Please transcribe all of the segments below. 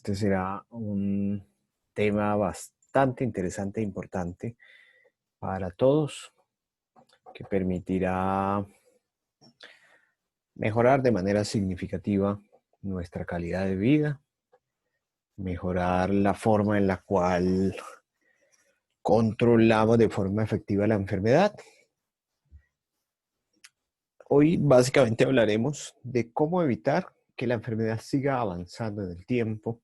Este será un tema bastante interesante e importante para todos, que permitirá mejorar de manera significativa nuestra calidad de vida, mejorar la forma en la cual controlamos de forma efectiva la enfermedad. Hoy básicamente hablaremos de cómo evitar que la enfermedad siga avanzando en el tiempo,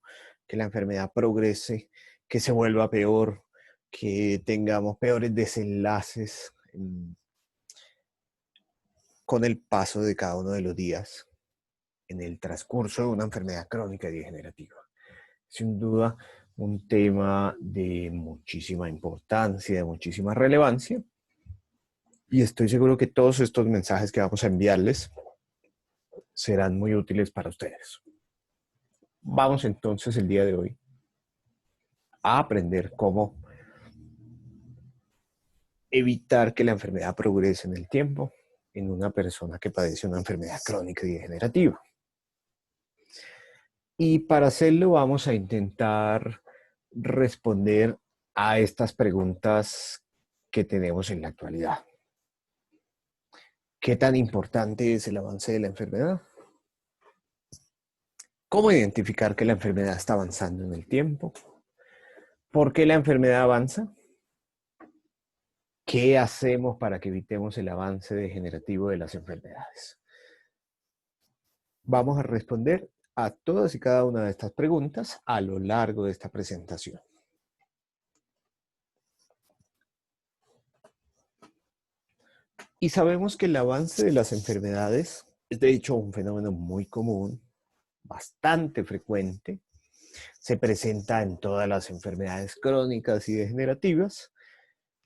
que la enfermedad progrese, que se vuelva peor, que tengamos peores desenlaces con el paso de cada uno de los días en el transcurso de una enfermedad crónica y degenerativa. Sin duda, un tema de muchísima importancia, de muchísima relevancia, y estoy seguro que todos estos mensajes que vamos a enviarles serán muy útiles para ustedes. Vamos entonces el día de hoy a aprender cómo evitar que la enfermedad progrese en el tiempo en una persona que padece una enfermedad crónica y degenerativa. Y para hacerlo vamos a intentar responder a estas preguntas que tenemos en la actualidad. ¿Qué tan importante es el avance de la enfermedad? ¿Cómo identificar que la enfermedad está avanzando en el tiempo? ¿Por qué la enfermedad avanza? ¿Qué hacemos para que evitemos el avance degenerativo de las enfermedades? Vamos a responder a todas y cada una de estas preguntas a lo largo de esta presentación. Y sabemos que el avance de las enfermedades es de hecho un fenómeno muy común, bastante frecuente. Se presenta en todas las enfermedades crónicas y degenerativas.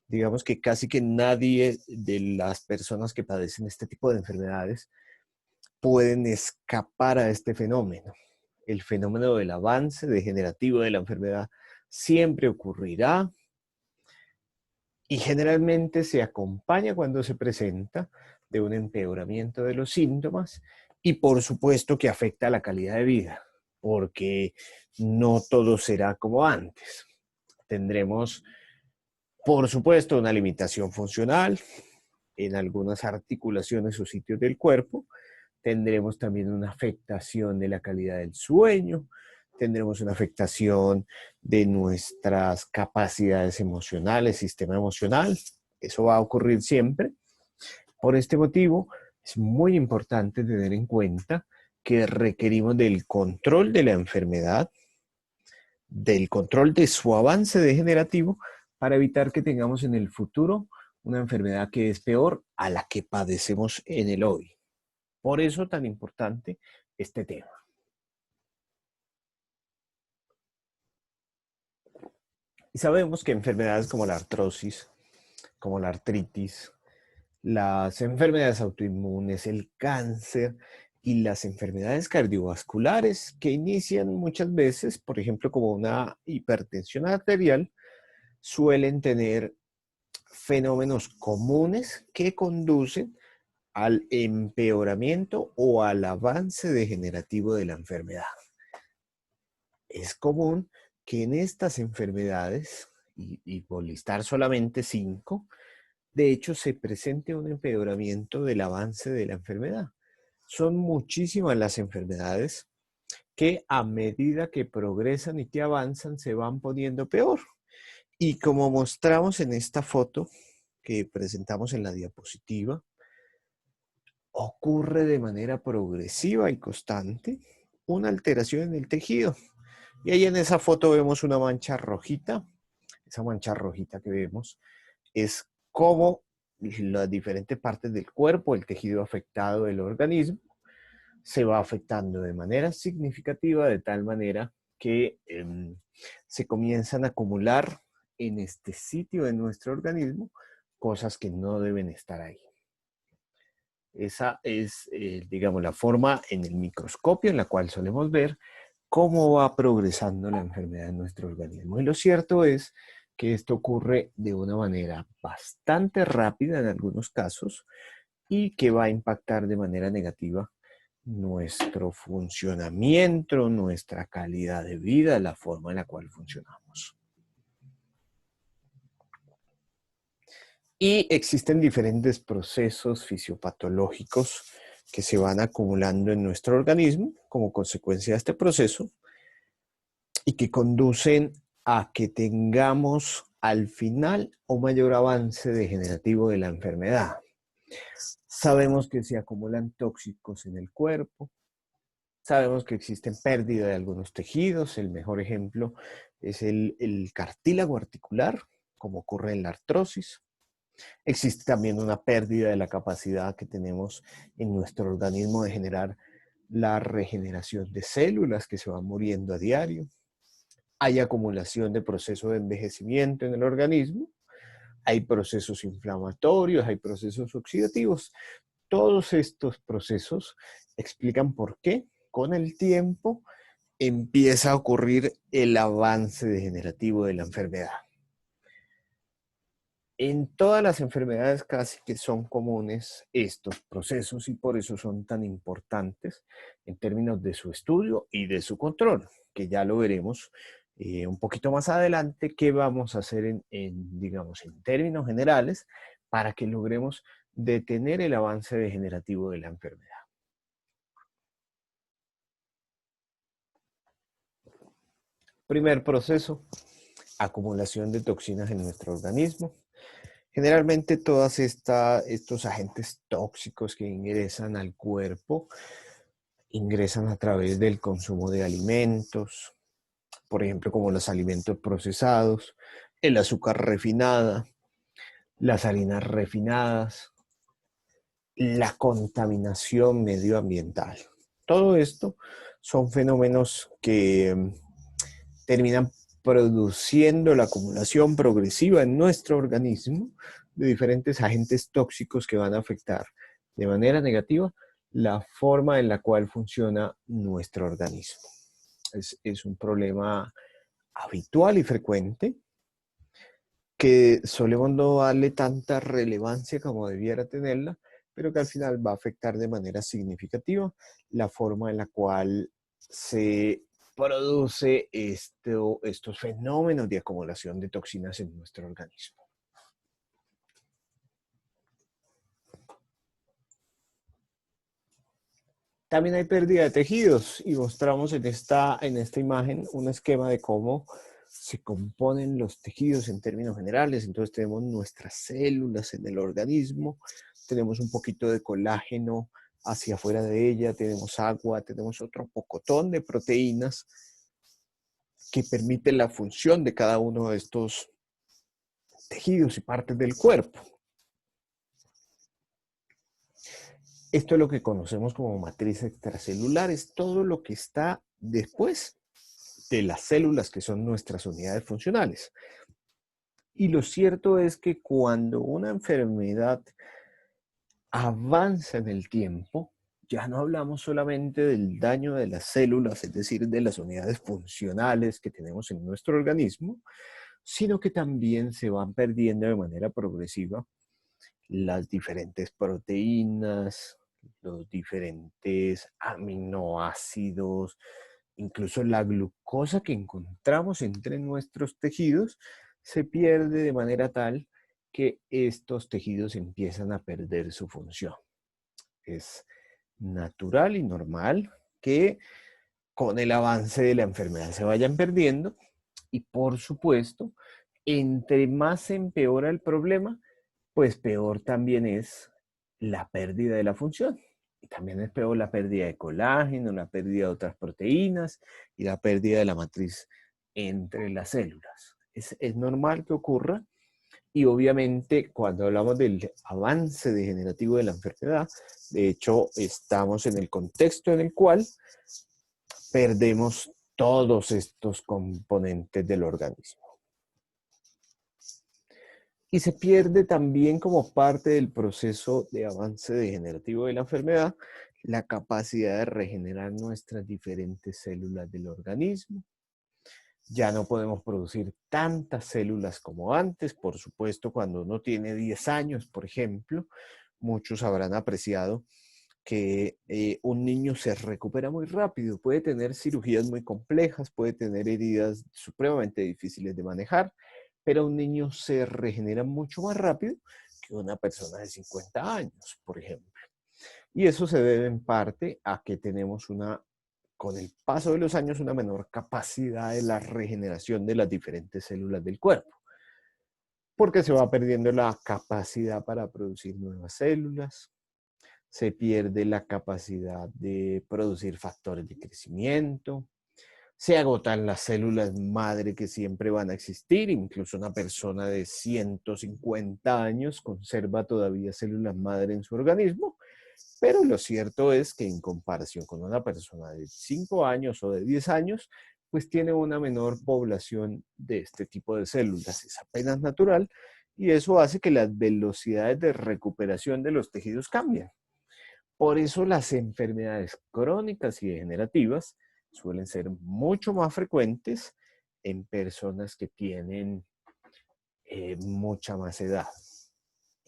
Digamos que casi que nadie de las personas que padecen este tipo de enfermedades pueden escapar a este fenómeno. El fenómeno del avance degenerativo de la enfermedad siempre ocurrirá y generalmente se acompaña cuando se presenta de un empeoramiento de los síntomas y por supuesto que afecta a la calidad de vida, porque no todo será como antes. Tendremos, por supuesto, una limitación funcional en algunas articulaciones o sitios del cuerpo. Tendremos también una afectación de la calidad del sueño, tendremos una afectación de nuestras capacidades emocionales, sistema emocional. Eso va a ocurrir siempre. Por este motivo, es muy importante tener en cuenta que requerimos del control de la enfermedad, del control de su avance degenerativo, para evitar que tengamos en el futuro una enfermedad que es peor a la que padecemos en el hoy. Por eso tan importante este tema. Y sabemos que enfermedades como la artrosis, como la artritis, las enfermedades autoinmunes, el cáncer y las enfermedades cardiovasculares que inician muchas veces, por ejemplo, como una hipertensión arterial, suelen tener fenómenos comunes que conducen al empeoramiento o al avance degenerativo de la enfermedad. Es común que en estas enfermedades, y por listar solamente 5, de hecho se presente un empeoramiento del avance de la enfermedad. Son muchísimas las enfermedades que a medida que progresan y que avanzan se van poniendo peor. Y como mostramos en esta foto que presentamos en la diapositiva, ocurre de manera progresiva y constante una alteración en el tejido. Y ahí en esa foto vemos una mancha rojita. Esa mancha rojita que vemos es cómo las diferentes partes del cuerpo, el tejido afectado del organismo, se va afectando de manera significativa, de tal manera que se comienzan a acumular en este sitio de nuestro organismo cosas que no deben estar ahí. Esa es, digamos, la forma en el microscopio en la cual solemos ver cómo va progresando la enfermedad en nuestro organismo. Y lo cierto es que esto ocurre de una manera bastante rápida en algunos casos y que va a impactar de manera negativa nuestro funcionamiento, nuestra calidad de vida, la forma en la cual funcionamos. Y existen diferentes procesos fisiopatológicos que se van acumulando en nuestro organismo como consecuencia de este proceso y que conducen a que tengamos al final un mayor avance degenerativo de la enfermedad. Sabemos que se acumulan tóxicos en el cuerpo, sabemos que existen pérdida de algunos tejidos, el mejor ejemplo es el cartílago articular, como ocurre en la artrosis. Existe también una pérdida de la capacidad que tenemos en nuestro organismo de generar la regeneración de células que se van muriendo a diario. Hay acumulación de procesos de envejecimiento en el organismo, hay procesos inflamatorios, hay procesos oxidativos. Todos estos procesos explican por qué con el tiempo empieza a ocurrir el avance degenerativo de la enfermedad. En todas las enfermedades casi que son comunes estos procesos y por eso son tan importantes en términos de su estudio y de su control, que ya lo veremos un poquito más adelante, qué vamos a hacer digamos, en términos generales para que logremos detener el avance degenerativo de la enfermedad. Primer proceso, acumulación de toxinas en nuestro organismo. Generalmente todos estos agentes tóxicos que ingresan al cuerpo ingresan a través del consumo de alimentos, por ejemplo, como los alimentos procesados, el azúcar refinada, las harinas refinadas, la contaminación medioambiental. Todo esto son fenómenos que terminan produciendo la acumulación progresiva en nuestro organismo de diferentes agentes tóxicos que van a afectar de manera negativa la forma en la cual funciona nuestro organismo. Es un problema habitual y frecuente que solemos no darle tanta relevancia como debiera tenerla, pero que al final va a afectar de manera significativa la forma en la cual se produce estos fenómenos de acumulación de toxinas en nuestro organismo. También hay pérdida de tejidos y mostramos en esta imagen un esquema de cómo se componen los tejidos en términos generales. Entonces tenemos nuestras células en el organismo, tenemos un poquito de colágeno hacia afuera de ella, tenemos agua, tenemos otro pocotón de proteínas que permiten la función de cada uno de estos tejidos y partes del cuerpo. Esto es lo que conocemos como matriz extracelular, es todo lo que está después de las células que son nuestras unidades funcionales. Y lo cierto es que cuando una enfermedad avanza en el tiempo, ya no hablamos solamente del daño de las células, es decir, de las unidades funcionales que tenemos en nuestro organismo, sino que también se van perdiendo de manera progresiva las diferentes proteínas, los diferentes aminoácidos, incluso la glucosa que encontramos entre nuestros tejidos se pierde de manera tal que estos tejidos empiezan a perder su función. Es natural y normal que con el avance de la enfermedad se vayan perdiendo y por supuesto, entre más se empeora el problema, pues peor también es la pérdida de la función. Y también es peor la pérdida de colágeno, la pérdida de otras proteínas y la pérdida de la matriz entre las células. Es normal que ocurra y obviamente cuando hablamos del avance degenerativo de la enfermedad, de hecho estamos en el contexto en el cual perdemos todos estos componentes del organismo. Y se pierde también como parte del proceso de avance degenerativo de la enfermedad la capacidad de regenerar nuestras diferentes células del organismo. Ya no podemos producir tantas células como antes. Por supuesto, cuando uno tiene 10 años, por ejemplo, muchos habrán apreciado que un niño se recupera muy rápido, puede tener cirugías muy complejas, puede tener heridas supremamente difíciles de manejar, pero un niño se regenera mucho más rápido que una persona de 50 años, por ejemplo. Y eso se debe en parte a que tenemos con el paso de los años, una menor capacidad de la regeneración de las diferentes células del cuerpo, porque se va perdiendo la capacidad para producir nuevas células, se pierde la capacidad de producir factores de crecimiento, se agotan las células madre que siempre van a existir, incluso una persona de 150 años conserva todavía células madre en su organismo, pero lo cierto es que en comparación con una persona de 5 años o de 10 años, pues tiene una menor población de este tipo de células. Es apenas natural y eso hace que las velocidades de recuperación de los tejidos cambien. Por eso las enfermedades crónicas y degenerativas suelen ser mucho más frecuentes en personas que tienen mucha más edad.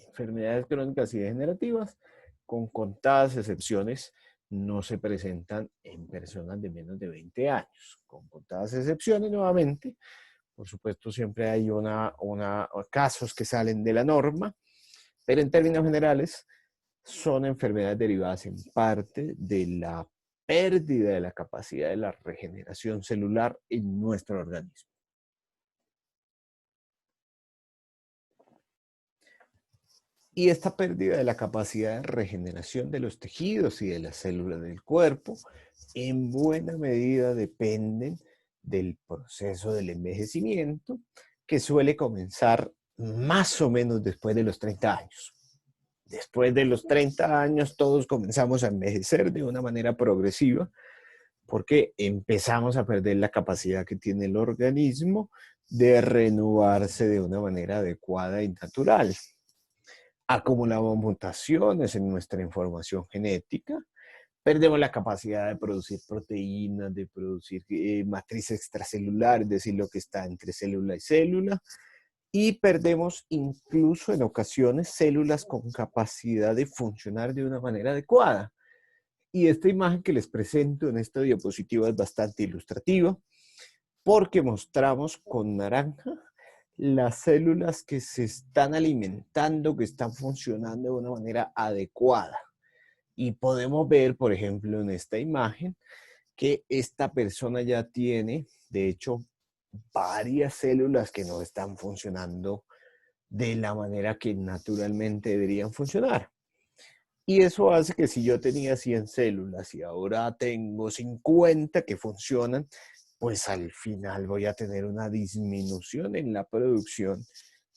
Enfermedades crónicas y degenerativas, con contadas excepciones, no se presentan en personas de menos de 20 años. Con contadas excepciones, nuevamente, por supuesto, siempre hay casos que salen de la norma, pero en términos generales, son enfermedades derivadas en parte de la pérdida de la capacidad de la regeneración celular en nuestro organismo. Y esta pérdida de la capacidad de regeneración de los tejidos y de las células del cuerpo, en buena medida dependen del proceso del envejecimiento, que suele comenzar más o menos después de los 30 años. Después de los 30 años todos comenzamos a envejecer de una manera progresiva porque empezamos a perder la capacidad que tiene el organismo de renovarse de una manera adecuada y natural. Acumulamos mutaciones en nuestra información genética, perdemos la capacidad de producir proteínas, de producir matriz extracelular, es decir, lo que está entre célula y célula, y perdemos incluso en ocasiones células con capacidad de funcionar de una manera adecuada. Y esta imagen que les presento en esta diapositiva es bastante ilustrativa porque mostramos con naranja las células que se están alimentando, que están funcionando de una manera adecuada. Y podemos ver, por ejemplo, en esta imagen, que esta persona ya tiene, de hecho, varias células que no están funcionando de la manera que naturalmente deberían funcionar. Y eso hace que si yo tenía 100 células y ahora tengo 50 que funcionan, pues al final voy a tener una disminución en la producción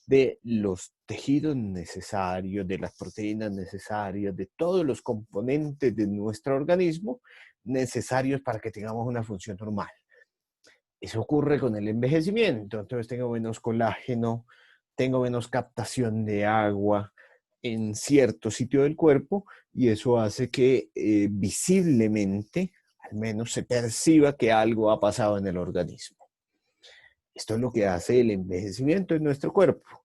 de los tejidos necesarios, de las proteínas necesarias, de todos los componentes de nuestro organismo necesarios para que tengamos una función normal. Eso ocurre con el envejecimiento, entonces tengo menos colágeno, tengo menos captación de agua en cierto sitio del cuerpo y eso hace que visiblemente, al menos se perciba que algo ha pasado en el organismo. Esto es lo que hace el envejecimiento en nuestro cuerpo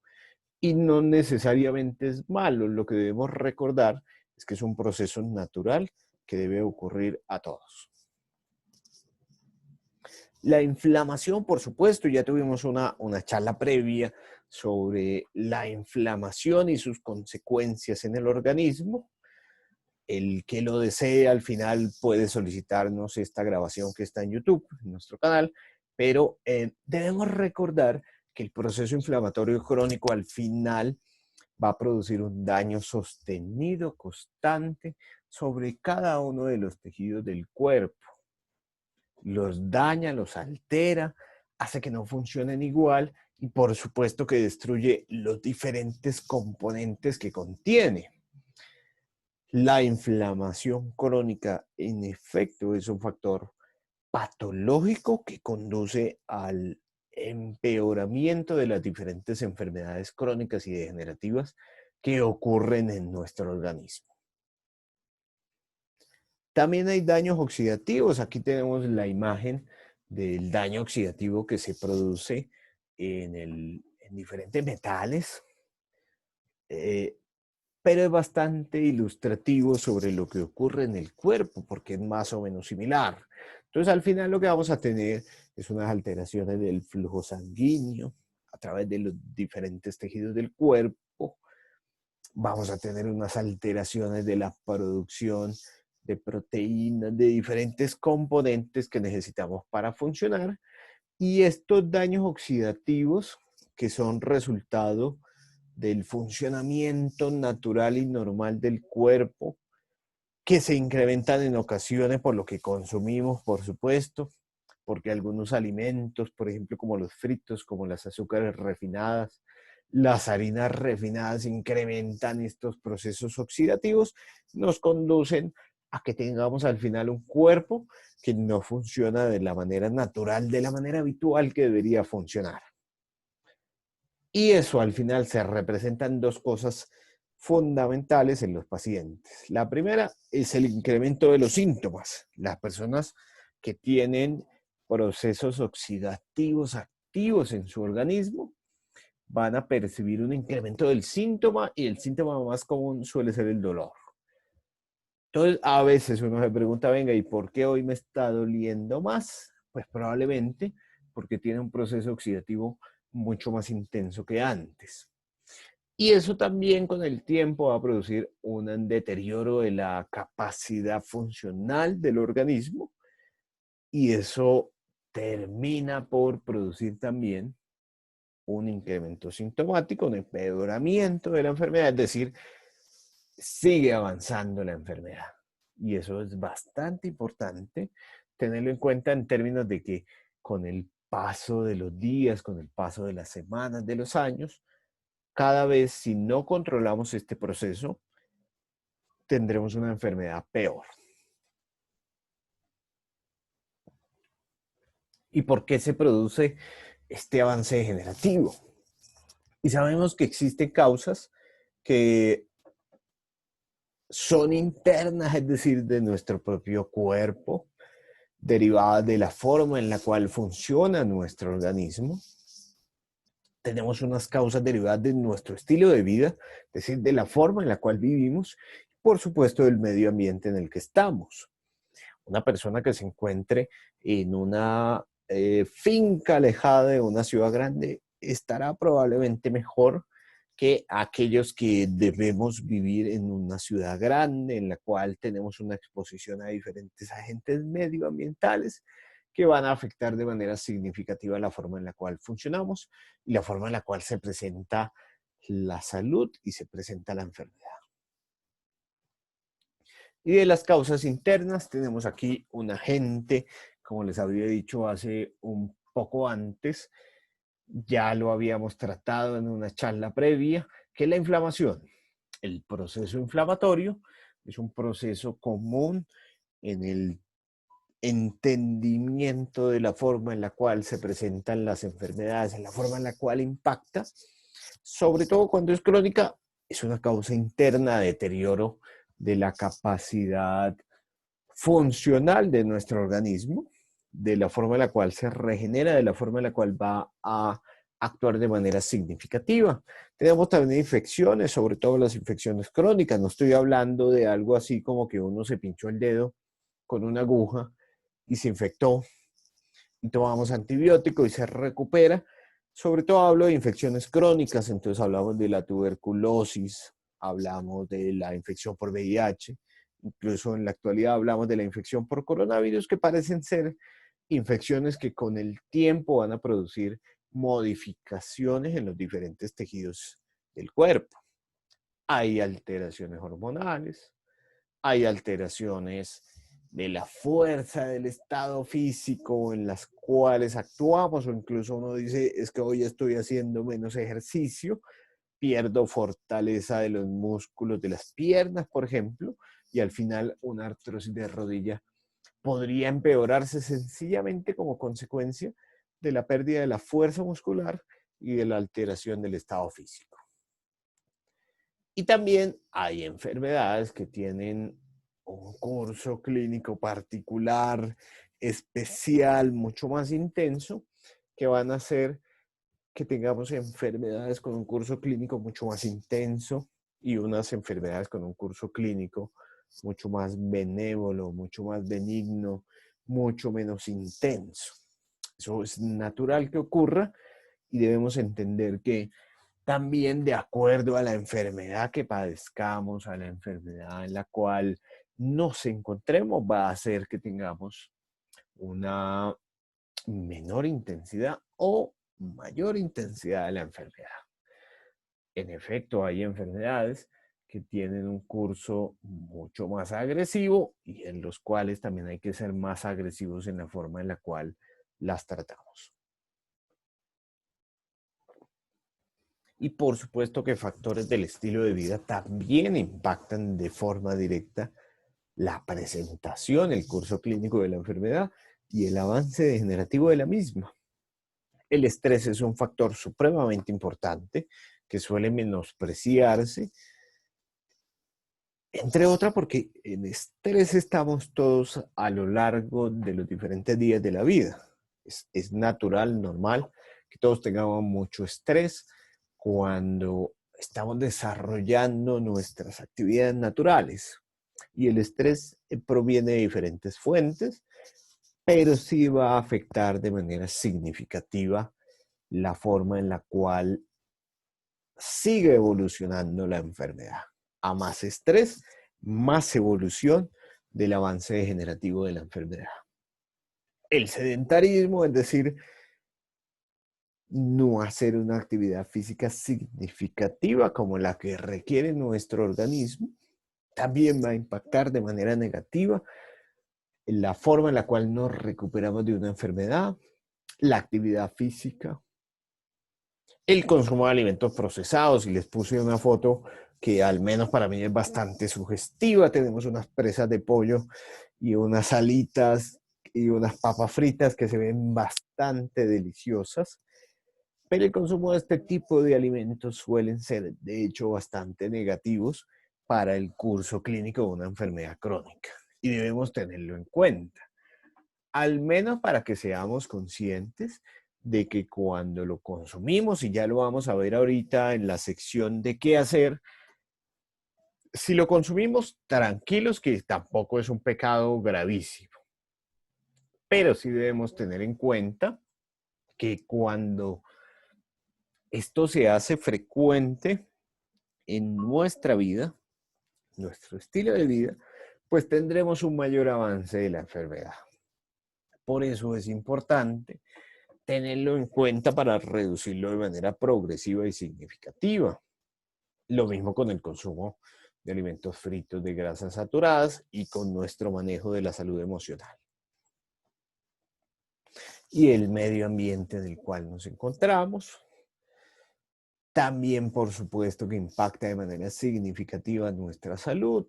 y no necesariamente es malo. Lo que debemos recordar es que es un proceso natural que debe ocurrir a todos. La inflamación, por supuesto, ya tuvimos una charla previa sobre la inflamación y sus consecuencias en el organismo. El que lo desee al final puede solicitarnos esta grabación que está en YouTube, en nuestro canal, pero debemos recordar que el proceso inflamatorio crónico al final va a producir un daño sostenido, constante, sobre cada uno de los tejidos del cuerpo. Los daña, los altera, hace que no funcionen igual y por supuesto que destruye los diferentes componentes que contiene. La inflamación crónica, en efecto, es un factor patológico que conduce al empeoramiento de las diferentes enfermedades crónicas y degenerativas que ocurren en nuestro organismo. También hay daños oxidativos. Aquí tenemos la imagen del daño oxidativo que se produce en diferentes metales. pero es bastante ilustrativo sobre lo que ocurre en el cuerpo, porque es más o menos similar. Entonces, al final lo que vamos a tener es unas alteraciones del flujo sanguíneo a través de los diferentes tejidos del cuerpo. Vamos a tener unas alteraciones de la producción de proteínas, de diferentes componentes que necesitamos para funcionar. Y estos daños oxidativos, que son resultado del funcionamiento natural y normal del cuerpo, que se incrementan en ocasiones por lo que consumimos, por supuesto, porque algunos alimentos, por ejemplo, como los fritos, como las azúcares refinadas, las harinas refinadas incrementan estos procesos oxidativos, nos conducen a que tengamos al final un cuerpo que no funciona de la manera natural, de la manera habitual que debería funcionar. Y eso al final se representa en dos cosas fundamentales en los pacientes. La primera es el incremento de los síntomas. Las personas que tienen procesos oxidativos activos en su organismo van a percibir un incremento del síntoma y el síntoma más común suele ser el dolor. Entonces, a veces uno se pregunta, venga, ¿y por qué hoy me está doliendo más? Pues probablemente porque tiene un proceso oxidativo mucho más intenso que antes. Y eso también con el tiempo va a producir un deterioro de la capacidad funcional del organismo y eso termina por producir también un incremento sintomático, un empeoramiento de la enfermedad, es decir, sigue avanzando la enfermedad. Y eso es bastante importante tenerlo en cuenta en términos de que con el paso de los días, con el paso de las semanas, de los años, cada vez si no controlamos este proceso, tendremos una enfermedad peor. ¿Y por qué se produce este avance degenerativo? Y sabemos que existen causas que son internas, es decir, de nuestro propio cuerpo, derivadas de la forma en la cual funciona nuestro organismo. Tenemos unas causas derivadas de nuestro estilo de vida, es decir, de la forma en la cual vivimos, por supuesto, del medio ambiente en el que estamos. Una persona que se encuentre en una finca alejada de una ciudad grande estará probablemente mejor que aquellos que debemos vivir en una ciudad grande, en la cual tenemos una exposición a diferentes agentes medioambientales que van a afectar de manera significativa la forma en la cual funcionamos y la forma en la cual se presenta la salud y se presenta la enfermedad. Y de las causas internas tenemos aquí un agente, como les había dicho hace un poco antes, ya lo habíamos tratado en una charla previa, que es la inflamación. El proceso inflamatorio es un proceso común en el entendimiento de la forma en la cual se presentan las enfermedades, en la forma en la cual impacta, sobre todo cuando es crónica, es una causa interna de deterioro de la capacidad funcional de nuestro organismo, de la forma en la cual se regenera, de la forma en la cual va a actuar de manera significativa. Tenemos también infecciones, sobre todo las infecciones crónicas. No estoy hablando de algo así como que uno se pinchó el dedo con una aguja y se infectó y tomamos antibiótico y se recupera. Sobre todo hablo de infecciones crónicas, entonces hablamos de la tuberculosis, hablamos de la infección por VIH, incluso en la actualidad hablamos de la infección por coronavirus, que parecen ser infecciones que con el tiempo van a producir modificaciones en los diferentes tejidos del cuerpo. Hay alteraciones hormonales, hay alteraciones de la fuerza del estado físico en las cuales actuamos, o incluso uno dice, es que hoy estoy haciendo menos ejercicio, pierdo fortaleza de los músculos de las piernas, por ejemplo, y al final una artrosis de rodilla podría empeorarse sencillamente como consecuencia de la pérdida de la fuerza muscular y de la alteración del estado físico. Y también hay enfermedades que tienen un curso clínico particular, especial, mucho más intenso, que van a hacer que tengamos enfermedades con un curso clínico mucho más intenso y unas enfermedades con un curso clínico mucho más benévolo, mucho más benigno, mucho menos intenso. Eso es natural que ocurra y debemos entender que también de acuerdo a la enfermedad que padezcamos, a la enfermedad en la cual nos encontremos, va a hacer que tengamos una menor intensidad o mayor intensidad de la enfermedad. En efecto, hay enfermedades que tienen un curso mucho más agresivo y en los cuales también hay que ser más agresivos en la forma en la cual las tratamos. Y por supuesto que factores del estilo de vida también impactan de forma directa la presentación, el curso clínico de la enfermedad y el avance degenerativo de la misma. El estrés es un factor supremamente importante que suele menospreciarse, entre otras porque en estrés estamos todos a lo largo de los diferentes días de la vida. Es natural, normal, que todos tengamos mucho estrés cuando estamos desarrollando nuestras actividades naturales. Y el estrés proviene de diferentes fuentes, pero sí va a afectar de manera significativa la forma en la cual sigue evolucionando la enfermedad. A más estrés, más evolución del avance degenerativo de la enfermedad. El sedentarismo, es decir, no hacer una actividad física significativa como la que requiere nuestro organismo, también va a impactar de manera negativa en la forma en la cual nos recuperamos de una enfermedad, la actividad física, el consumo de alimentos procesados. Y les puse una foto que al menos para mí es bastante sugestiva. Tenemos unas presas de pollo y unas alitas y unas papas fritas que se ven bastante deliciosas. Pero el consumo de este tipo de alimentos suelen ser, de hecho, bastante negativos para el curso clínico de una enfermedad crónica. Y debemos tenerlo en cuenta, al menos para que seamos conscientes de que cuando lo consumimos, y ya lo vamos a ver ahorita en la sección de qué hacer, si lo consumimos tranquilos, que tampoco es un pecado gravísimo, pero sí debemos tener en cuenta que cuando esto se hace frecuente en nuestra vida, nuestro estilo de vida, pues tendremos un mayor avance de la enfermedad. Por eso es importante tenerlo en cuenta para reducirlo de manera progresiva y significativa. Lo mismo con el consumo de alimentos fritos, de grasas saturadas y con nuestro manejo de la salud emocional. Y el medio ambiente en el cual nos encontramos también, por supuesto, que impacta de manera significativa nuestra salud.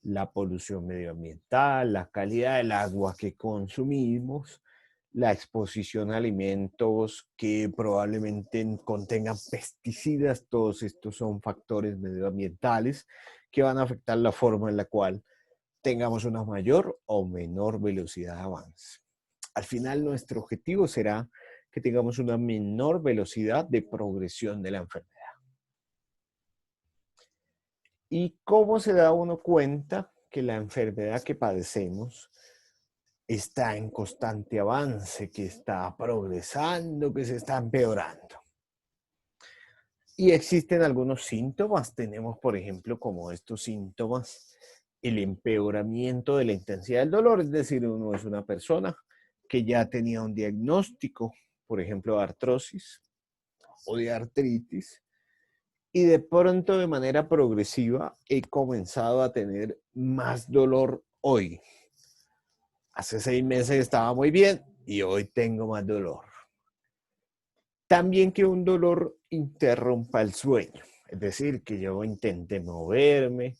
La polución medioambiental, la calidad del agua que consumimos, la exposición a alimentos que probablemente contengan pesticidas. Todos estos son factores medioambientales que van a afectar la forma en la cual tengamos una mayor o menor velocidad de avance. Al final, nuestro objetivo será que tengamos una menor velocidad de progresión de la enfermedad. ¿Y cómo se da uno cuenta que la enfermedad que padecemos está en constante avance, que está progresando, que se está empeorando? Y existen algunos síntomas. Tenemos, por ejemplo, como estos síntomas, el empeoramiento de la intensidad del dolor. Es decir, uno es una persona que ya tenía un diagnóstico, por ejemplo, de artrosis o de artritis, y de pronto, de manera progresiva, he comenzado a tener más dolor hoy. Hace 6 meses estaba muy bien y hoy tengo más dolor. También que un dolor interrumpa el sueño, es decir, que yo intente moverme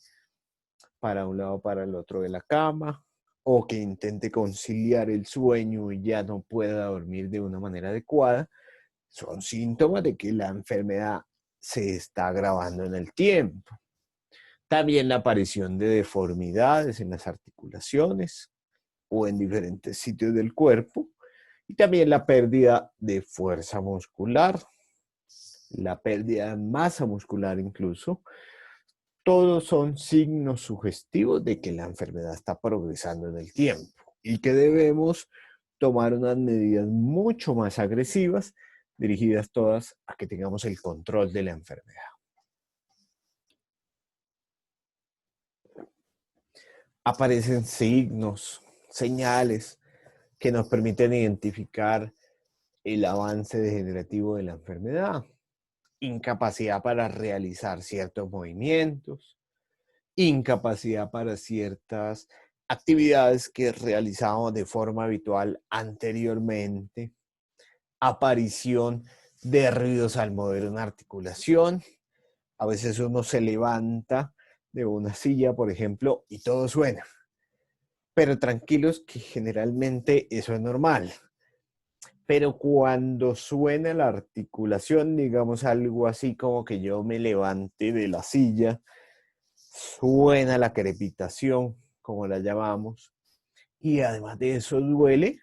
para un lado o para el otro de la cama, o que intente conciliar el sueño y ya no pueda dormir de una manera adecuada, son síntomas de que la enfermedad se está agravando en el tiempo. También la aparición de deformidades en las articulaciones o en diferentes sitios del cuerpo, y también la pérdida de fuerza muscular. la pérdida de masa muscular incluso, todos son signos sugestivos de que la enfermedad está progresando en el tiempo y que debemos tomar unas medidas mucho más agresivas, dirigidas todas a que tengamos el control de la enfermedad. Aparecen signos, señales que nos permiten identificar el avance degenerativo de la enfermedad, incapacidad para realizar ciertos movimientos, incapacidad para ciertas actividades que realizábamos de forma habitual anteriormente, aparición de ruidos al mover una articulación. A veces uno se levanta de una silla, por ejemplo, y todo suena. Pero tranquilos que generalmente eso es normal. Pero cuando suena la articulación, digamos algo así como que yo me levante de la silla, suena la crepitación, como la llamamos, y además de eso duele,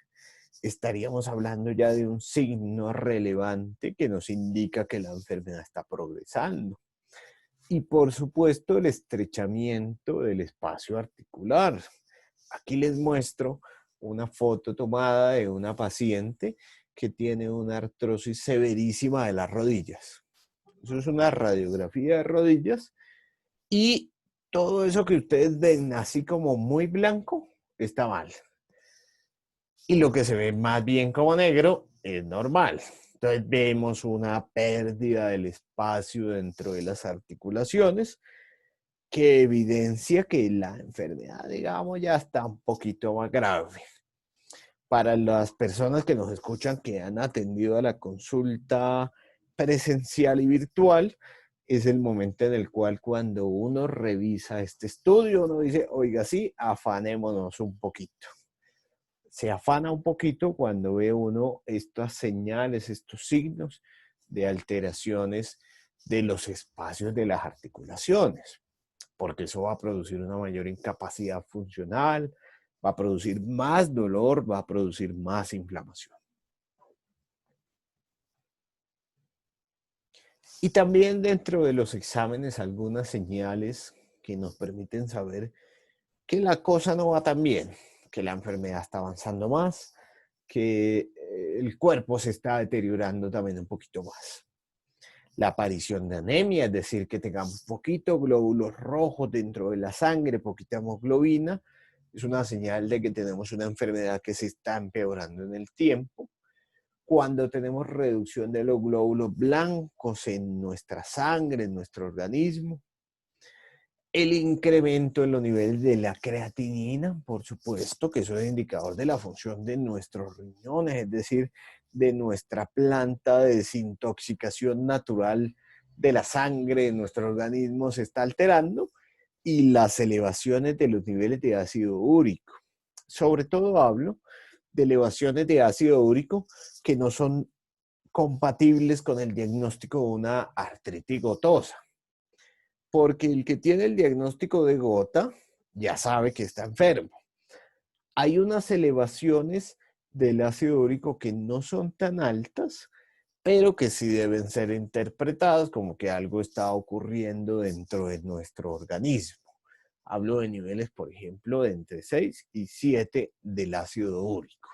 estaríamos hablando ya de un signo relevante que nos indica que la enfermedad está progresando. Y por supuesto el estrechamiento del espacio articular. Aquí les muestro una foto tomada de una paciente que tiene una artrosis severísima de las rodillas. Eso es una radiografía de rodillas y todo eso que ustedes ven así como muy blanco está mal. Y lo que se ve más bien como negro es normal. Entonces vemos una pérdida del espacio dentro de las articulaciones que evidencia que la enfermedad, digamos, ya está un poquito más grave. Para las personas que nos escuchan que han atendido a la consulta presencial y virtual, es el momento en el cual cuando uno revisa este estudio, uno dice, oiga, sí, afanémonos un poquito. Se afana un poquito cuando ve uno estas señales, estos signos de alteraciones de los espacios de las articulaciones, porque eso va a producir una mayor incapacidad funcional, va a producir más dolor, va a producir más inflamación. Y también dentro de los exámenes algunas señales que nos permiten saber que la cosa no va tan bien, que la enfermedad está avanzando más, que el cuerpo se está deteriorando también un poquito más. La aparición de anemia, es decir, que tengamos poquito glóbulos rojos dentro de la sangre, poquita hemoglobina, es una señal de que tenemos una enfermedad que se está empeorando en el tiempo. Cuando tenemos reducción de los glóbulos blancos en nuestra sangre, en nuestro organismo, el incremento en los niveles de la creatinina, por supuesto, que eso es indicador de la función de nuestros riñones, es decir, de nuestra planta de desintoxicación natural de la sangre de nuestro organismo se está alterando, y las elevaciones de los niveles de ácido úrico. Sobre todo hablo de elevaciones de ácido úrico que no son compatibles con el diagnóstico de una artritis gotosa. Porque el que tiene el diagnóstico de gota ya sabe que está enfermo. Hay unas elevaciones del ácido úrico que no son tan altas, pero que sí deben ser interpretadas como que algo está ocurriendo dentro de nuestro organismo. Hablo de niveles, por ejemplo, de entre 6 y 7 del ácido úrico.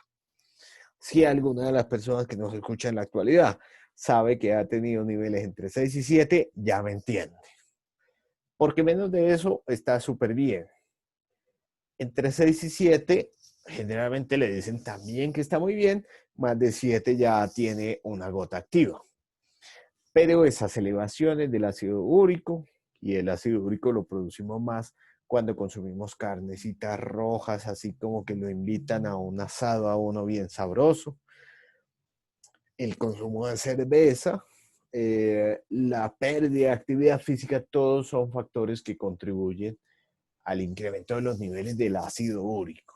Si alguna de las personas que nos escuchan en la actualidad sabe que ha tenido niveles entre 6 y 7, ya me entiende. Porque menos de eso está súper bien. Entre 6 y 7, generalmente le dicen también que está muy bien, más de 7 ya tiene una gota activa. Pero esas elevaciones del ácido úrico, y el ácido úrico lo producimos más cuando consumimos carnecitas rojas, así como que lo invitan a un asado a uno bien sabroso. El consumo de cerveza, la pérdida de actividad física, todos son factores que contribuyen al incremento de los niveles del ácido úrico.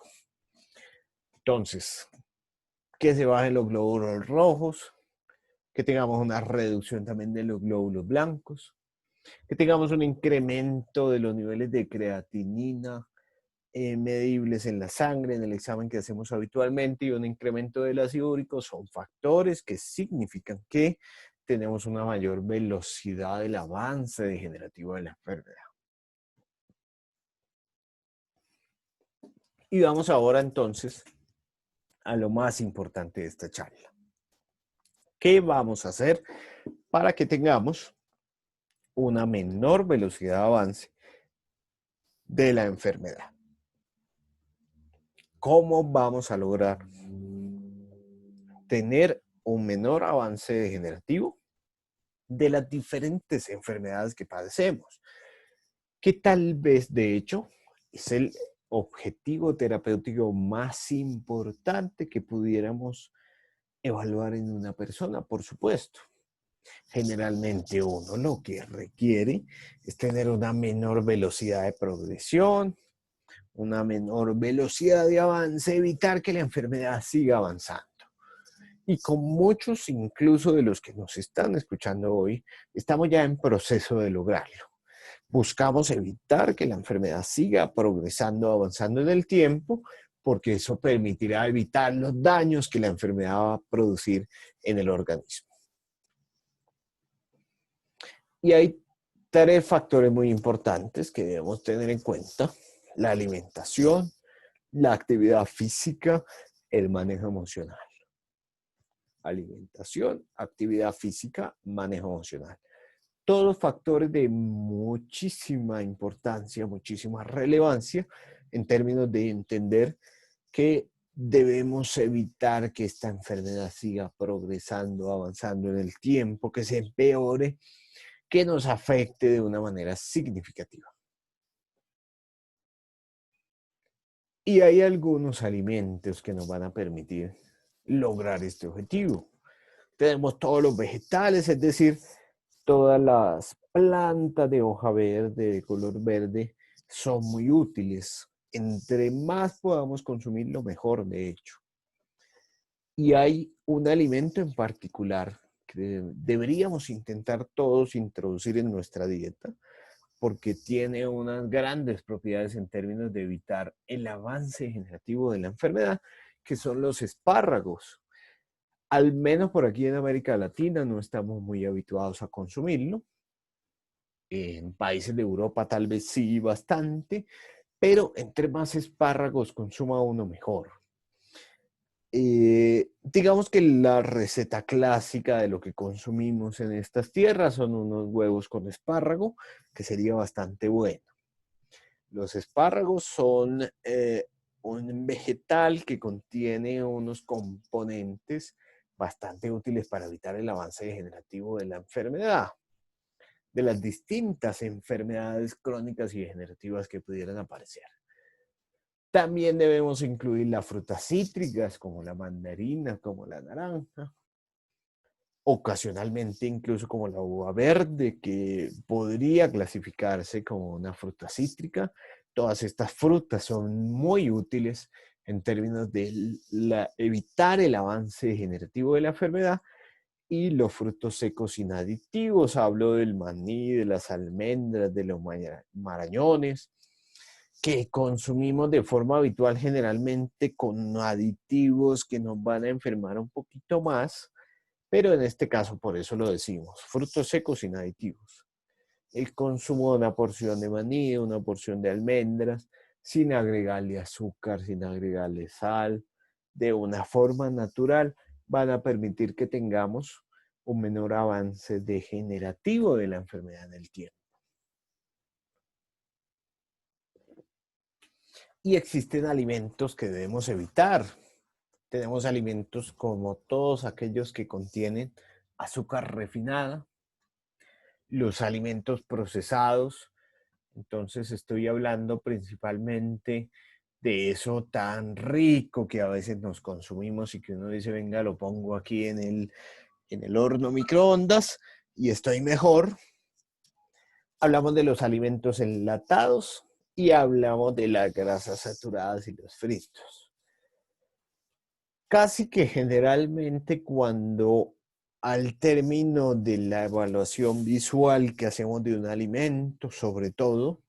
Entonces, que se bajen los glóbulos rojos, que tengamos una reducción también de los glóbulos blancos, que tengamos un incremento de los niveles de creatinina medibles en la sangre, en el examen que hacemos habitualmente, y un incremento del ácido úrico son factores que significan que tenemos una mayor velocidad del avance degenerativo de la enfermedad. Y vamos ahora entonces a lo más importante de esta charla. ¿Qué vamos a hacer para que tengamos una menor velocidad de avance de la enfermedad? ¿Cómo vamos a lograr tener un menor avance degenerativo de las diferentes enfermedades que padecemos? Que tal vez, de hecho, es el objetivo terapéutico más importante que pudiéramos evaluar en una persona, por supuesto. Generalmente uno lo que requiere es tener una menor velocidad de progresión, una menor velocidad de avance, evitar que la enfermedad siga avanzando. Y con muchos, incluso de los que nos están escuchando hoy, estamos ya en proceso de lograrlo. Buscamos evitar que la enfermedad siga progresando, avanzando en el tiempo, porque eso permitirá evitar los daños que la enfermedad va a producir en el organismo. Y hay tres factores muy importantes que debemos tener en cuenta: la alimentación, la actividad física, el manejo emocional. Alimentación, actividad física, manejo emocional. Todos factores de muchísima importancia, muchísima relevancia en términos de entender que debemos evitar que esta enfermedad siga progresando, avanzando en el tiempo, que se empeore, que nos afecte de una manera significativa. Y hay algunos alimentos que nos van a permitir lograr este objetivo. Tenemos todos los vegetales, es decir, todas las plantas de hoja verde, de color verde, son muy útiles. Entre más podamos consumir, lo mejor, de hecho. Y hay un alimento en particular que deberíamos intentar todos introducir en nuestra dieta, porque tiene unas grandes propiedades en términos de evitar el avance degenerativo de la enfermedad, que son los espárragos. Al menos por aquí en América Latina no estamos muy habituados a consumirlo. En países de Europa tal vez sí bastante, pero entre más espárragos consuma uno mejor. Digamos que la receta clásica de lo que consumimos en estas tierras son unos huevos con espárrago, que sería bastante bueno. Los espárragos son un vegetal que contiene unos componentes bastante útiles para evitar el avance degenerativo de la enfermedad, de las distintas enfermedades crónicas y degenerativas que pudieran aparecer. También debemos incluir las frutas cítricas como la mandarina, como la naranja, ocasionalmente incluso como la uva verde, que podría clasificarse como una fruta cítrica. Todas estas frutas son muy útiles en términos de evitar el avance degenerativo de la enfermedad. Y los frutos secos sin aditivos, hablo del maní, de las almendras, de los marañones, que consumimos de forma habitual generalmente con aditivos que nos van a enfermar un poquito más, pero en este caso por eso lo decimos, frutos secos sin aditivos. El consumo de una porción de maní, una porción de almendras, sin agregarle azúcar, sin agregarle sal, de una forma natural, van a permitir que tengamos un menor avance degenerativo de la enfermedad en el tiempo. Y existen alimentos que debemos evitar. Tenemos alimentos como todos aquellos que contienen azúcar refinada, los alimentos procesados. Entonces estoy hablando principalmente de eso tan rico que a veces nos consumimos y que uno dice, venga, lo pongo aquí en el horno microondas y estoy mejor. Hablamos de los alimentos enlatados y hablamos de las grasas saturadas y los fritos. Casi que generalmente cuando al término de la evaluación visual que hacemos de un alimento, sobre todo,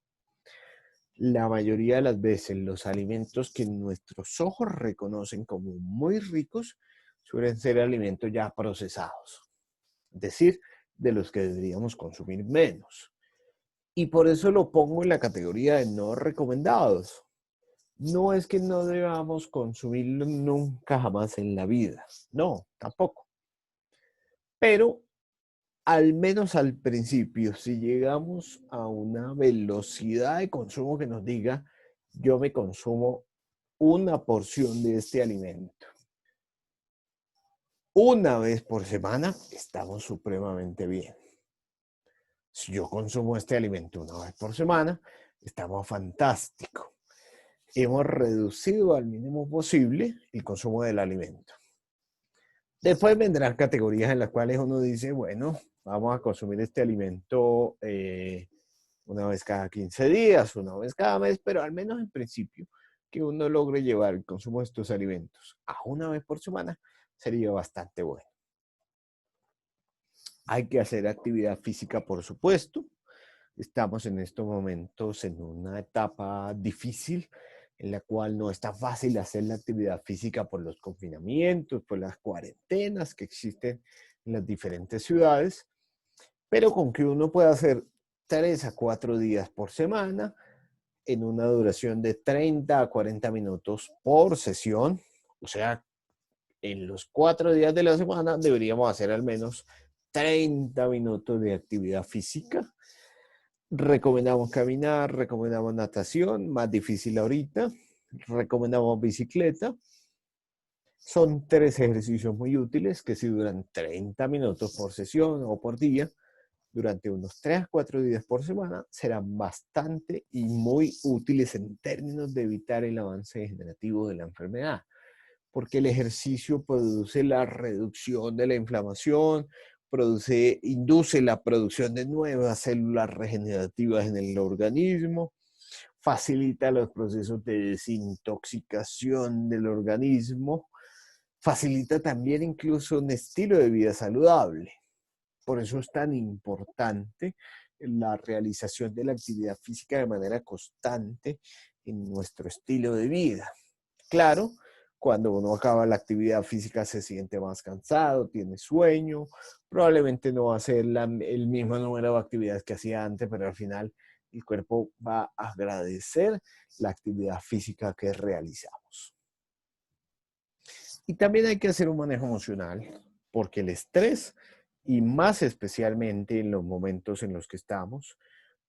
la mayoría de las veces los alimentos que nuestros ojos reconocen como muy ricos suelen ser alimentos ya procesados. es decir, de los que deberíamos consumir menos. Y por eso lo pongo en la categoría de no recomendados. No es que no debamos consumirlo nunca jamás en la vida, no, tampoco. Pero al menos al principio, si llegamos a una velocidad de consumo que nos diga, yo me consumo una porción de este alimento una vez por semana, estamos supremamente bien. Si yo consumo este alimento una vez por semana, estamos fantástico. Hemos reducido al mínimo posible el consumo del alimento. Después vendrán categorías en las cuales uno dice, bueno, vamos a consumir este alimento una vez cada 15 días, una vez cada mes, pero al menos en principio que uno logre llevar el consumo de estos alimentos a una vez por semana sería bastante bueno. Hay que hacer actividad física, por supuesto. Estamos en estos momentos en una etapa difícil en la cual no está fácil hacer la actividad física por los confinamientos, por las cuarentenas que existen en las diferentes ciudades, pero con que uno pueda hacer 3 a 4 días por semana en una duración de 30 a 40 minutos por sesión, o sea, en los 4 días de la semana deberíamos hacer al menos 30 minutos de actividad física. Recomendamos caminar, recomendamos natación, más difícil ahorita. Recomendamos bicicleta. Son 3 ejercicios muy útiles que si duran 30 minutos por sesión o por día, durante unos 3 a 4 días por semana, serán bastante y muy útiles en términos de evitar el avance degenerativo de la enfermedad. Porque el ejercicio produce la reducción de la inflamación, induce la producción de nuevas células regenerativas en el organismo, facilita los procesos de desintoxicación del organismo, facilita también incluso un estilo de vida saludable. Por eso es tan importante la realización de la actividad física de manera constante en nuestro estilo de vida. Claro, cuando uno acaba la actividad física se siente más cansado, tiene sueño, probablemente no va a hacer el mismo número de actividades que hacía antes, pero al final el cuerpo va a agradecer la actividad física que realizamos. Y también hay que hacer un manejo emocional, porque el estrés, y más especialmente en los momentos en los que estamos,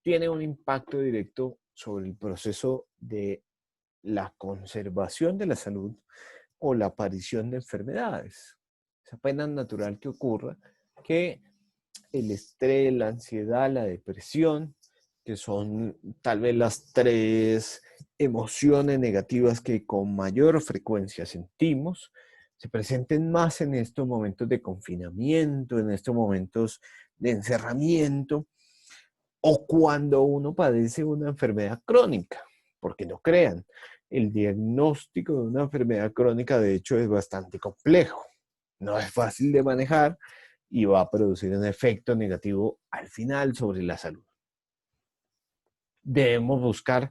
tiene un impacto directo sobre el proceso de la conservación de la salud o la aparición de enfermedades. Es apenas natural que ocurra que el estrés, la ansiedad, la depresión, que son tal vez las 3 emociones negativas que con mayor frecuencia sentimos, se presenten más en estos momentos de confinamiento, en estos momentos de encerramiento, o cuando uno padece una enfermedad crónica, porque no crean, el diagnóstico de una enfermedad crónica de hecho es bastante complejo, no es fácil de manejar y va a producir un efecto negativo al final sobre la salud. Debemos buscar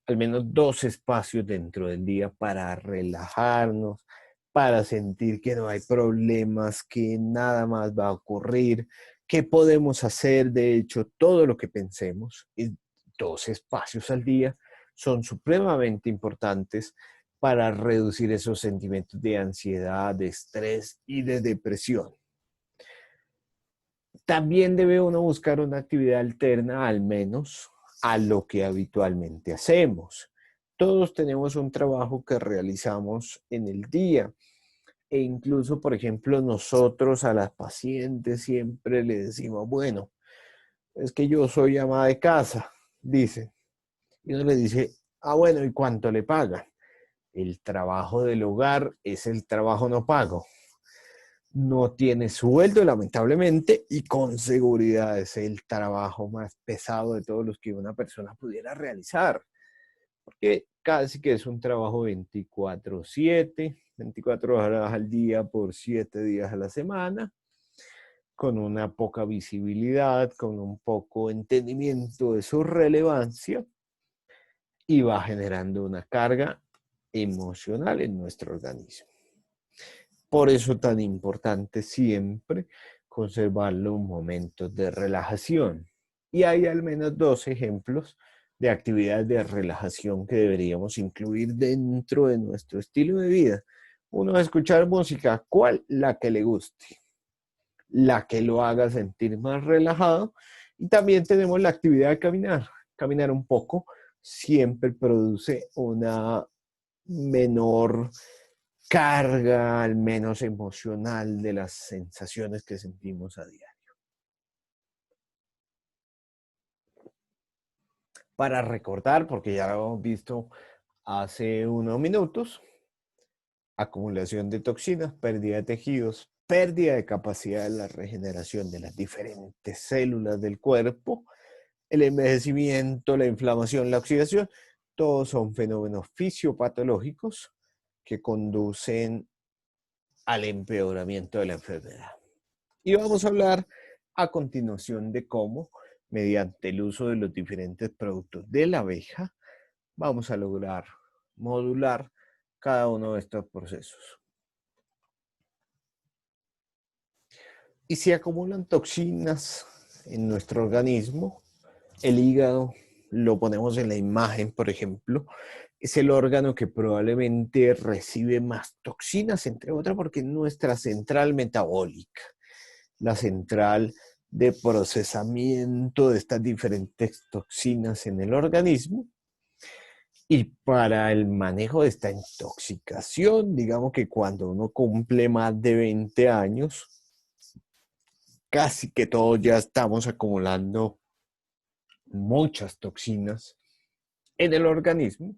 al menos 2 espacios dentro del día para relajarnos, para sentir que no hay problemas, que nada más va a ocurrir, que podemos hacer, de hecho, todo lo que pensemos. Y 2 espacios al día son supremamente importantes para reducir esos sentimientos de ansiedad, de estrés y de depresión. También debe uno buscar una actividad alterna, al menos a lo que habitualmente hacemos. Todos tenemos un trabajo que realizamos en el día e incluso, por ejemplo, nosotros a las pacientes siempre le decimos, bueno, es que yo soy ama de casa, dice. Y uno le dice, ah, bueno, ¿y cuánto le pagan? El trabajo del hogar es el trabajo no pago. No tiene sueldo, lamentablemente, y con seguridad es el trabajo más pesado de todos los que una persona pudiera realizar, porque casi que es un trabajo 24/7, 24 horas al día por 7 días a la semana, con una poca visibilidad, con un poco entendimiento de su relevancia, y va generando una carga emocional en nuestro organismo. Por eso tan importante siempre conservar los momentos de relajación. Y hay al menos 2 ejemplos de actividades de relajación que deberíamos incluir dentro de nuestro estilo de vida. Uno, escuchar música. ¿Cuál? La que le guste, la que lo haga sentir más relajado. Y también tenemos la actividad de caminar. Caminar un poco siempre produce una menor carga, al menos emocional, de las sensaciones que sentimos a diario. Para recordar, porque ya lo hemos visto hace unos minutos, acumulación de toxinas, pérdida de tejidos, pérdida de capacidad de la regeneración de las diferentes células del cuerpo, el envejecimiento, la inflamación, la oxidación, todos son fenómenos fisiopatológicos que conducen al empeoramiento de la enfermedad. Y vamos a hablar a continuación de cómo, mediante el uso de los diferentes productos de la abeja, vamos a lograr modular cada uno de estos procesos. Y si acumulan toxinas en nuestro organismo, el hígado, lo ponemos en la imagen, por ejemplo, es el órgano que probablemente recibe más toxinas, entre otras, porque es nuestra central metabólica, la central de procesamiento de estas diferentes toxinas en el organismo. Y para el manejo de esta intoxicación, digamos que cuando uno cumple más de 20 años, casi que todos ya estamos acumulando muchas toxinas en el organismo.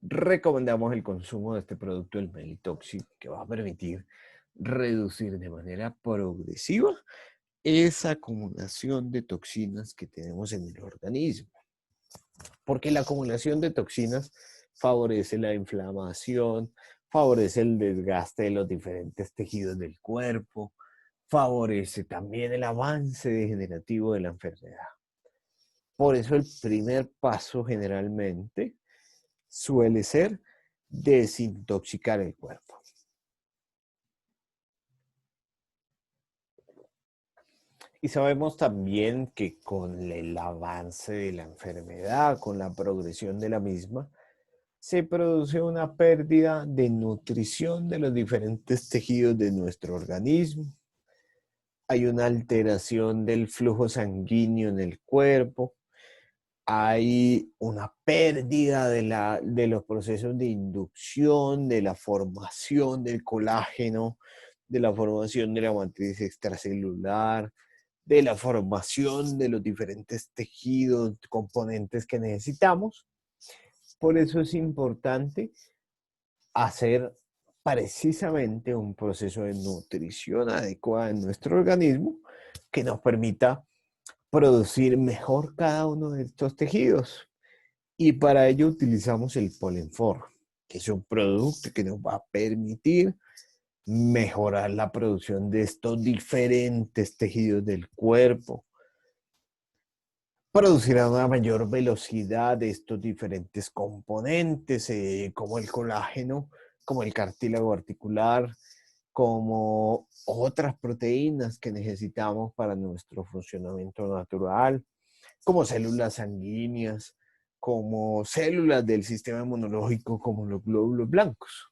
Recomendamos el consumo de este producto, el Melitoxin, que va a permitir reducir de manera progresiva esa acumulación de toxinas que tenemos en el organismo. Porque la acumulación de toxinas favorece la inflamación, favorece el desgaste de los diferentes tejidos del cuerpo, favorece también el avance degenerativo de la enfermedad. Por eso el primer paso generalmente suele ser desintoxicar el cuerpo. Y sabemos también que con el avance de la enfermedad, con la progresión de la misma, se produce una pérdida de nutrición de los diferentes tejidos de nuestro organismo. Hay una alteración del flujo sanguíneo en el cuerpo. Hay una pérdida de los procesos de inducción, de la formación del colágeno, de la formación de la matriz extracelular, de la formación de los diferentes tejidos, componentes que necesitamos. Por eso es importante hacer precisamente un proceso de nutrición adecuada en nuestro organismo que nos permita producir mejor cada uno de estos tejidos. Y para ello utilizamos el Polenfor, que es un producto que nos va a permitir mejorar la producción de estos diferentes tejidos del cuerpo, producirá una mayor velocidad de estos diferentes componentes, como el colágeno, como el cartílago articular, como otras proteínas que necesitamos para nuestro funcionamiento natural, como células sanguíneas, como células del sistema inmunológico, como los glóbulos blancos.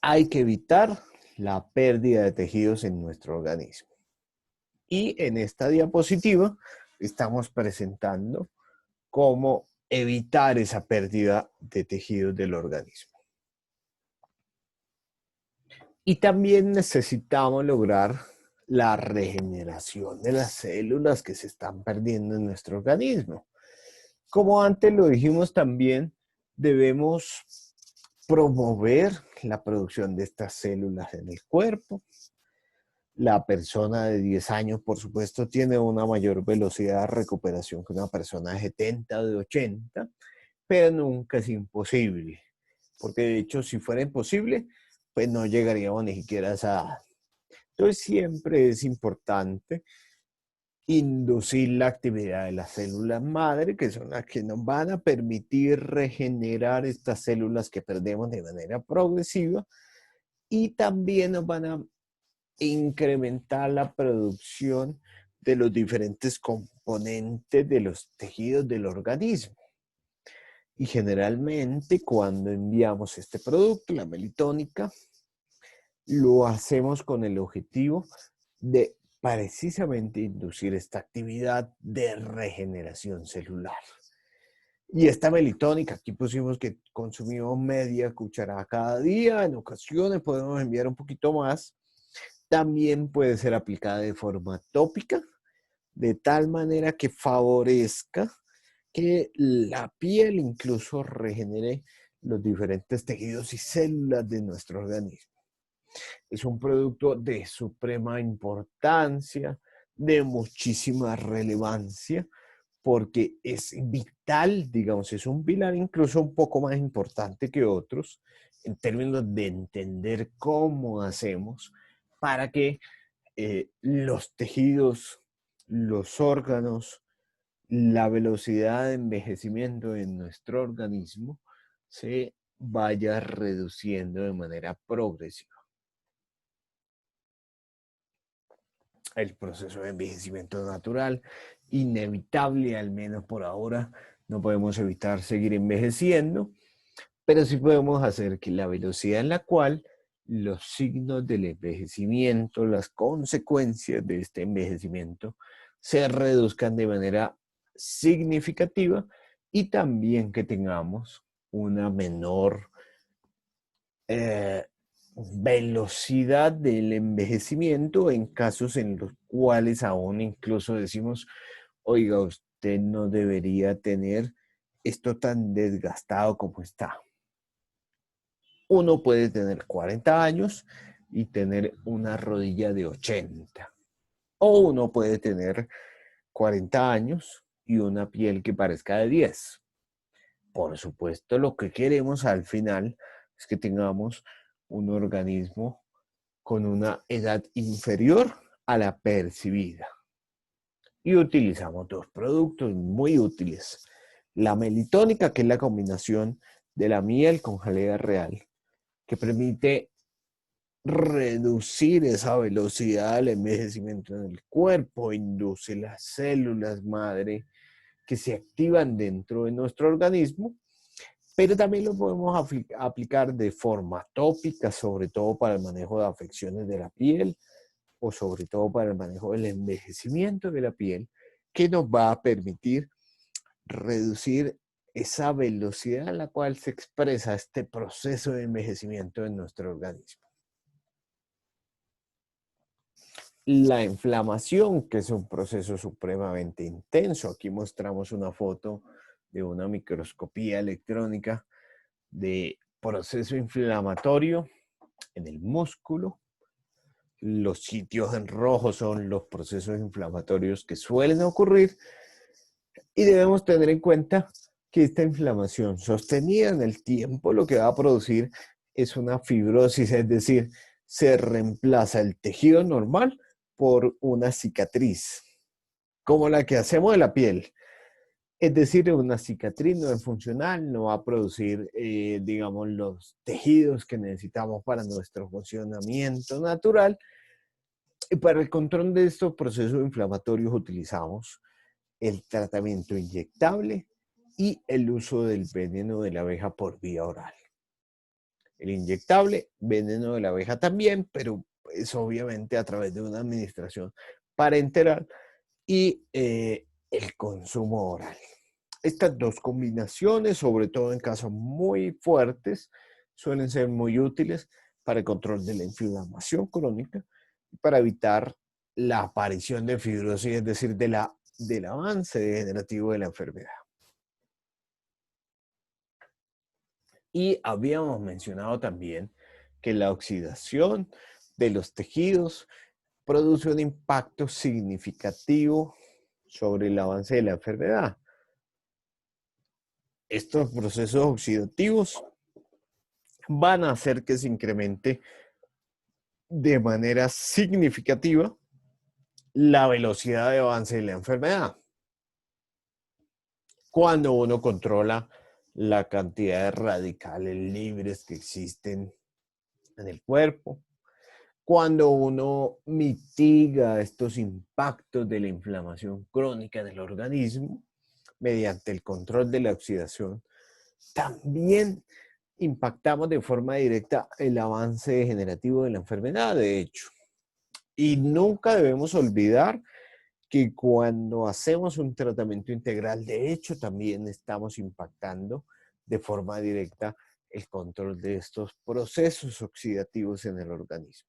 Hay que evitar la pérdida de tejidos en nuestro organismo. Y en esta diapositiva estamos presentando cómo evitar esa pérdida de tejidos del organismo. Y también necesitamos lograr la regeneración de las células que se están perdiendo en nuestro organismo. Como antes lo dijimos también, debemos promover la producción de estas células en el cuerpo. La persona de 10 años, por supuesto, tiene una mayor velocidad de recuperación que una persona de 70 o de 80, pero nunca es imposible. Porque de hecho, si fuera imposible, pues no llegaríamos ni siquiera a esa edad. Entonces siempre es importante inducir la actividad de las células madre, que son las que nos van a permitir regenerar estas células que perdemos de manera progresiva y también nos van a incrementar la producción de los diferentes componentes de los tejidos del organismo. Y generalmente cuando enviamos este producto, la melitónica, lo hacemos con el objetivo de precisamente inducir esta actividad de regeneración celular. Y esta melitónica, aquí pusimos que consumimos media cucharada cada día, en ocasiones podemos enviar un poquito más. También puede ser aplicada de forma tópica, de tal manera que favorezca que la piel incluso regenere los diferentes tejidos y células de nuestro organismo. Es un producto de suprema importancia, de muchísima relevancia, porque es vital, digamos, es un pilar incluso un poco más importante que otros en términos de entender cómo hacemos para que los tejidos, los órganos, la velocidad de envejecimiento de nuestro organismo se vaya reduciendo de manera progresiva. El proceso de envejecimiento natural, inevitable, al menos por ahora, no podemos evitar seguir envejeciendo, pero sí podemos hacer que la velocidad en la cual los signos del envejecimiento, las consecuencias de este envejecimiento, se reduzcan de manera significativa y también que tengamos una menor velocidad del envejecimiento en casos en los cuales aún incluso decimos, oiga, usted no debería tener esto tan desgastado como está. Uno puede tener 40 años y tener una rodilla de 80. O uno puede tener 40 años y una piel que parezca de 10. Por supuesto, lo que queremos al final es que tengamos un organismo con una edad inferior a la percibida. Y utilizamos dos productos muy útiles. La melitónica, que es la combinación de la miel con jalea real, que permite reducir esa velocidad del envejecimiento en el cuerpo, induce las células madre que se activan dentro de nuestro organismo, pero también lo podemos aplicar de forma tópica, sobre todo para el manejo de afecciones de la piel o sobre todo para el manejo del envejecimiento de la piel, que nos va a permitir reducir esa velocidad en la cual se expresa este proceso de envejecimiento en nuestro organismo. La inflamación, que es un proceso supremamente intenso. Aquí mostramos una foto de una microscopía electrónica de proceso inflamatorio en el músculo. Los sitios en rojo son los procesos inflamatorios que suelen ocurrir y debemos tener en cuenta que esta inflamación sostenida en el tiempo lo que va a producir es una fibrosis, es decir, se reemplaza el tejido normal por una cicatriz, como la que hacemos de la piel. Es decir, una cicatriz no es funcional, no va a producir, digamos, los tejidos que necesitamos para nuestro funcionamiento natural. Y para el control de estos procesos inflamatorios utilizamos el tratamiento inyectable y el uso del veneno de la abeja por vía oral. El inyectable, veneno de la abeja también, pero es obviamente a través de una administración parenteral y el consumo oral. Estas dos combinaciones, sobre todo en casos muy fuertes, suelen ser muy útiles para el control de la inflamación crónica y para evitar la aparición de fibrosis, es decir, del avance degenerativo de la enfermedad. Y habíamos mencionado también que la oxidación de los tejidos produce un impacto significativo sobre el avance de la enfermedad. Estos procesos oxidativos van a hacer que se incremente de manera significativa la velocidad de avance de la enfermedad. Cuando uno controla la cantidad de radicales libres que existen en el cuerpo, Cuando uno mitiga estos impactos de la inflamación crónica en el organismo mediante el control de la oxidación, también impactamos de forma directa el avance degenerativo de la enfermedad, de hecho. Y nunca debemos olvidar que cuando hacemos un tratamiento integral, de hecho, también estamos impactando de forma directa el control de estos procesos oxidativos en el organismo.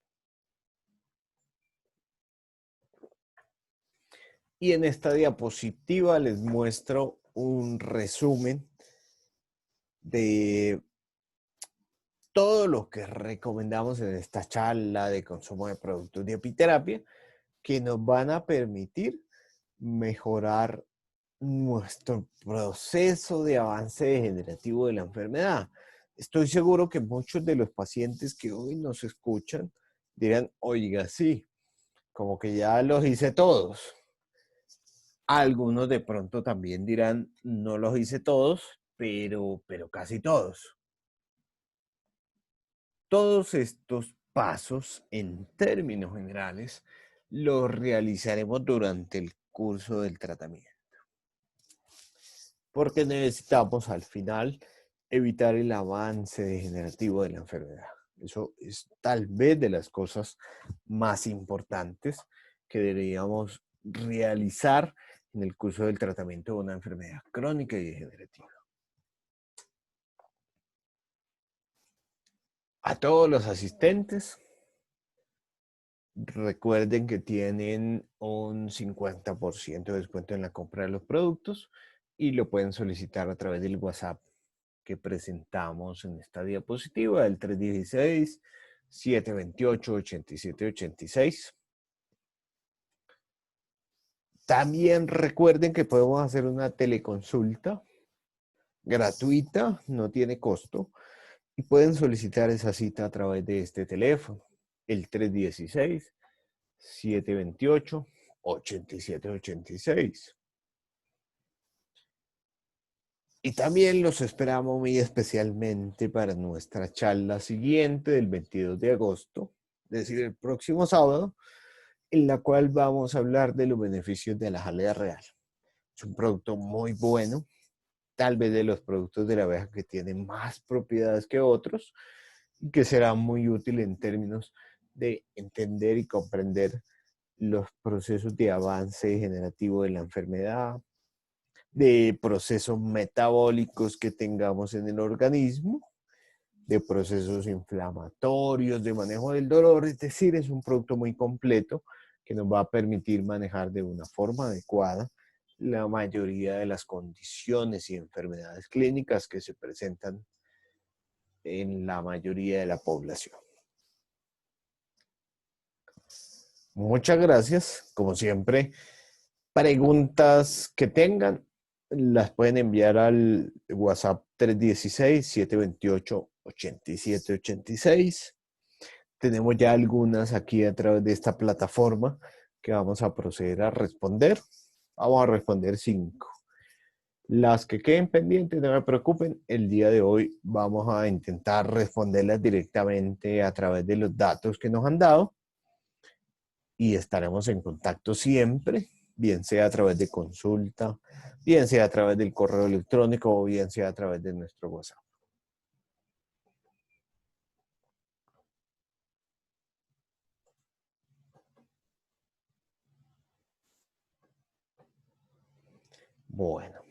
Y en esta diapositiva les muestro un resumen de todo lo que recomendamos en esta charla de consumo de productos de apiterapia que nos van a permitir mejorar nuestro proceso de avance degenerativo de la enfermedad. Estoy seguro que muchos de los pacientes que hoy nos escuchan dirán, oiga, sí, como que ya los hice todos. Algunos de pronto también dirán, no los hice todos, pero casi todos. Todos estos pasos, en términos generales, los realizaremos durante el curso del tratamiento. Porque necesitamos al final evitar el avance degenerativo de la enfermedad. Eso es tal vez de las cosas más importantes que deberíamos realizar en el curso del tratamiento de una enfermedad crónica y degenerativa. A todos los asistentes, recuerden que tienen un 50% de descuento en la compra de los productos y lo pueden solicitar a través del WhatsApp que presentamos en esta diapositiva, el 316-728-8786. También recuerden que podemos hacer una teleconsulta gratuita, no tiene costo, y pueden solicitar esa cita a través de este teléfono, el 316-728-8786. Y también los esperamos muy especialmente para nuestra charla siguiente del 22 de agosto, es decir, el próximo sábado, en la cual vamos a hablar de los beneficios de la jalea real. Es un producto muy bueno, tal vez de los productos de la abeja que tienen más propiedades que otros y que será muy útil en términos de entender y comprender los procesos de avance degenerativo de la enfermedad, de procesos metabólicos que tengamos en el organismo, de procesos inflamatorios, de manejo del dolor. Es decir, es un producto muy completo que nos va a permitir manejar de una forma adecuada la mayoría de las condiciones y enfermedades clínicas que se presentan en la mayoría de la población. Muchas gracias. Como siempre, preguntas que tengan, las pueden enviar al WhatsApp 316-728-8786. Tenemos ya algunas aquí a través de esta plataforma que vamos a proceder a responder. Vamos a responder 5. Las que queden pendientes, no me preocupen, el día de hoy vamos a intentar responderlas directamente a través de los datos que nos han dado y estaremos en contacto siempre, bien sea a través de consulta, bien sea a través del correo electrónico o bien sea a través de nuestro WhatsApp. Bueno.